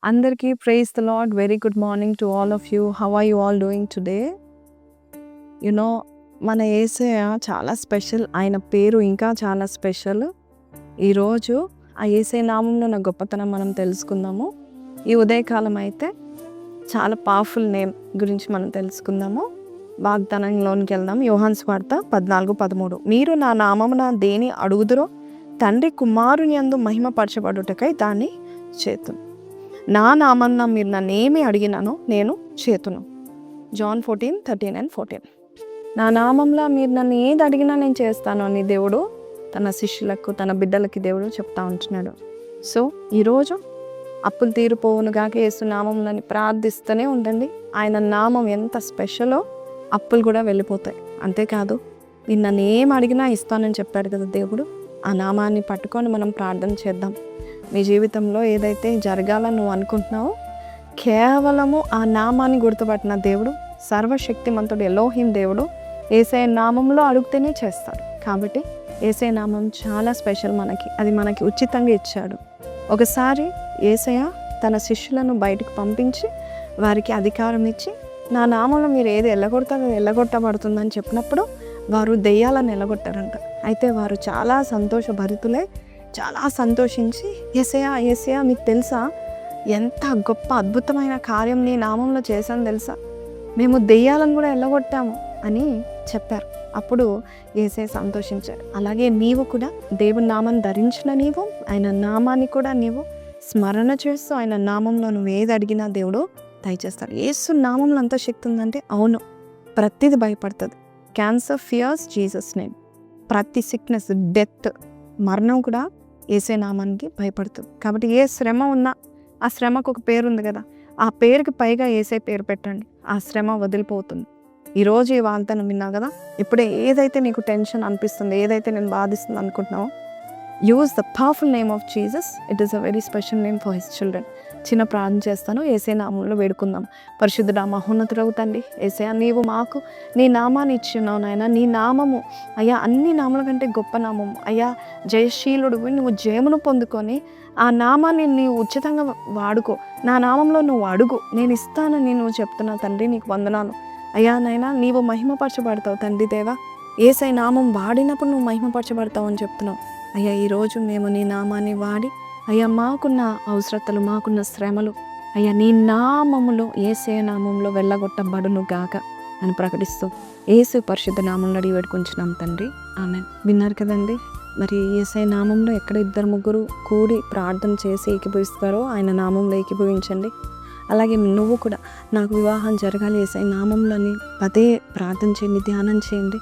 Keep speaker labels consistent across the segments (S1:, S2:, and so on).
S1: అందరికీ praise the Lord. Very good morning to all of you. How are you all doing today? You know మన యేసయ్య చాలా special. ఆయన పేరు ఇంకా చాలా స్పెషల్. ఈరోజు ఆ యేసయ్య నామంలో ఉన్న గొప్పతనం మనం తెలుసుకుందాము. ఈ ఉదయకాలం అయితే చాలా పవర్ఫుల్ నేమ్ గురించి మనం తెలుసుకుందాము. వాగ్దానంలోనికి వెళ్దాం. యోహాను సువార్త 14:13. మీరు నా నామమున దేని అడుగుదురో తండ్రి కుమారుని యందు మహిమపరచబడుటకై దాన్ని చేతును. నా నామన్న మీరు నన్ను ఏమి అడిగినానో నేను చేతును. John 14:13 and 14. నా నామంలో మీరు నన్ను ఏది అడిగినా నేను చేస్తాను అని దేవుడు తన శిష్యులకు, తన బిడ్డలకి దేవుడు చెప్తా ఉంటున్నాడు. సో ఈరోజు అప్పులు తీరిపోవునుగాక యేసు నామంలోని ప్రార్థిస్తూనే ఉండండి. ఆయన నామం ఎంత స్పెషలో అప్పులు కూడా వెళ్ళిపోతాయి. అంతేకాదు మీరు నన్ను ఏం అడిగినా ఇస్తానని చెప్పాడు కదా దేవుడు. ఆ నామాన్ని పట్టుకొని మనం ప్రార్థన చేద్దాం. మీ జీవితంలో ఏదైతే జరగాలని నువ్వు అనుకుంటున్నావో కేవలము ఆ నామాన్ని గుర్తుపట్టిన దేవుడు, సర్వశక్తిమంతుడు ఎలోహిం దేవుడు యేసయ్య నామంలో అడిగితేనే చేస్తాడు. కాబట్టి యేసయ్య నామం చాలా స్పెషల్ మనకి. అది మనకి ఉచితంగా ఇచ్చాడు. ఒకసారి యేసయ్య తన శిష్యులను బయటకు పంపించి వారికి అధికారం ఇచ్చి నా నామంలో మీరు ఏది ఎల్లగొట్టబడుతుందని చెప్పినప్పుడు వారు దెయ్యాలను ఎల్లగొట్టారంట. అయితే వారు చాలా సంతోషభరితులై చాలా సంతోషించి యేసయ్య మీకు తెలుసా ఎంత గొప్ప అద్భుతమైన కార్యం నీ నామంలో చేశాను తెలుసా, మేము దెయ్యాలను కూడా ఎల్లగొట్టాము అని చెప్పారు. అప్పుడు యేసయ్య సంతోషించాడు. అలాగే నీవు కూడా దేవుని నామం ధరించిన నీవు ఆయన నామాన్ని కూడా నీవు స్మరణ చేస్తూ ఆయన నామంలో నువ్వు ఏది అడిగినా దేవుడు దయచేస్తాడు. యేసు నామంలో అంత శక్తి ఉందంటే అవును, ప్రతిది భయపడుతుంది. Cancer fears Jesus name. ప్రతి సిక్నెస్, డెత్, మరణం కూడా యేసే నామానికి భయపడుతుంది. కాబట్టి ఏ శ్రమ ఉన్నా ఆ శ్రమకు ఒక పేరు ఉంది కదా, ఆ పేరుకి పైగా యేసే పేరు పెట్టండి. ఆ శ్రమ వదిలిపోతుంది. ఈరోజు ఈ వాగ్దానం విన్నావు కదా, ఇప్పుడే ఏదైతే నీకు టెన్షన్ అనిపిస్తుంది, ఏదైతే నేను బాధిస్తుంది అనుకుంటున్నావో use the powerful name of Jesus. It is a very special name for his children. చిన్న ప్రార్థన చేస్తాను. యేసయ్య నామంలో వేడుకుందాం. పరిశుద్ధుడా మహోన్నతుడవు తండ్రి యేసయ్య, నీవు మాకు నీ నామాన్ని ఇచ్చి ఉన్నావు నాయన. నీ నామము అయ్యా అన్ని నామల కంటే గొప్ప నామము అయ్యా. జయశీలుడు నువ్వు జయమును పొందుకొని ఆ నామాన్ని నీవు ఉచితంగా వాడుకో. నా నామంలో నువ్వు అడుగు, నేను ఇస్తానని నువ్వు చెప్తున్నావు తండ్రి. నీకు వందనాలు అయ్యా. నాయన నీవు మహిమపరచబడతావు తండ్రి దేవా. యేసయ్య నామం వాడినప్పుడు నువ్వు మహిమపరచబడతావు అని చెప్తున్నావు అయ్యా. ఈరోజు మేము నీ నామాన్ని వాడి అయ్యా మాకున్న అవసరతలు, మాకున్న శ్రమలు అయ్యా నీ నామములో యేసయ్య నామంలో వెళ్ళగొట్టబడును గాక అని ప్రకటిస్తూ యేసు పరిశుద్ధ నామంలో అడిగి వేడుకుంటున్నాం తండ్రి. ఆమేన్. విన్నారు కదండి. మరి యేసయ్య నామంలో ఎక్కడ 2-3 కూడి ప్రార్థన చేసి ఏకీభవిస్తారో ఆయన నామంలో ఏకీభవించండి. అలాగే నువ్వు కూడా నాకు వివాహం జరగాలి యేసయ్య నామంలోని పదే ప్రార్థన చేయండి, ధ్యానం చేయండి.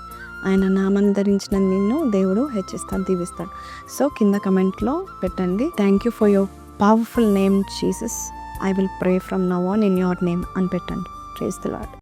S1: ఆయన నామాన్ని ధరించిన నిన్ను దేవుడు హెచ్చిస్తాడు, దీవిస్తాడు. సో కింద కమెంట్లో పెట్టండి, thank you for your powerful name Jesus. I will pray from now on in your name అని పెట్టండి. Praise the lord.